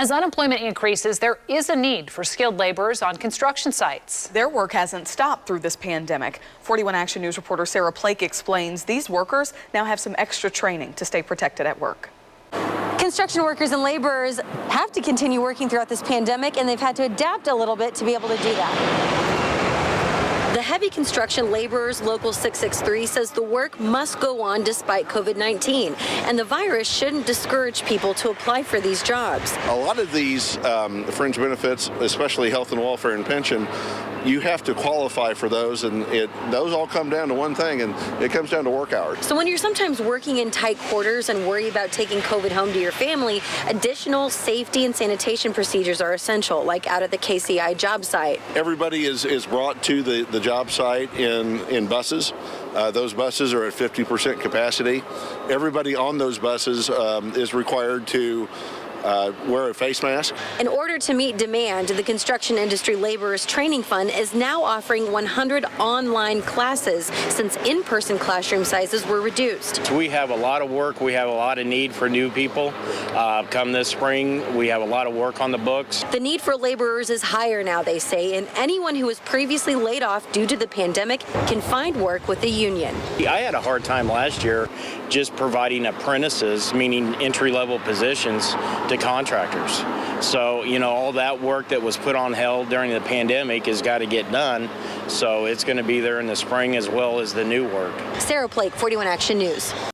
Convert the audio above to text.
As unemployment increases, there is a need for skilled laborers on construction sites. Their work hasn't stopped through this pandemic. 41 Action News reporter Sarah Plake explains these workers now have some extra training to stay protected at work. Construction workers and laborers have to continue working throughout this pandemic, and they've had to adapt a little bit to be able to do that. The heavy construction laborers Local 663 says the work must go on despite COVID-19, and the virus shouldn't discourage people to apply for these jobs. A lot of these fringe benefits, especially health and welfare and pension, you have to qualify for those, and those all come down to one thing, and it comes down to work hours. So when you're sometimes working in tight quarters and worry about taking COVID home to your family, additional safety and sanitation procedures are essential, like out at the KCI job site. Everybody is brought to the job site in buses. Those buses are at 50% capacity. Everybody on those buses is required to wear a face mask. In order to meet demand, the Construction Industry Laborers Training Fund is now offering 100 online classes since in-person classroom sizes were reduced. We have a lot of work. We have a lot of need for new people. Come this spring, we have a lot of work on the books. The need for laborers is higher now, they say, and anyone who was previously laid off due to the pandemic can find work with the union. I had a hard time last year just providing apprentices, meaning entry-level positions, to contractors. So, all that work that was put on hold during the pandemic has got to get done. So it's going to be there in the spring as well as the new work. Sarah Plake, 41 Action News.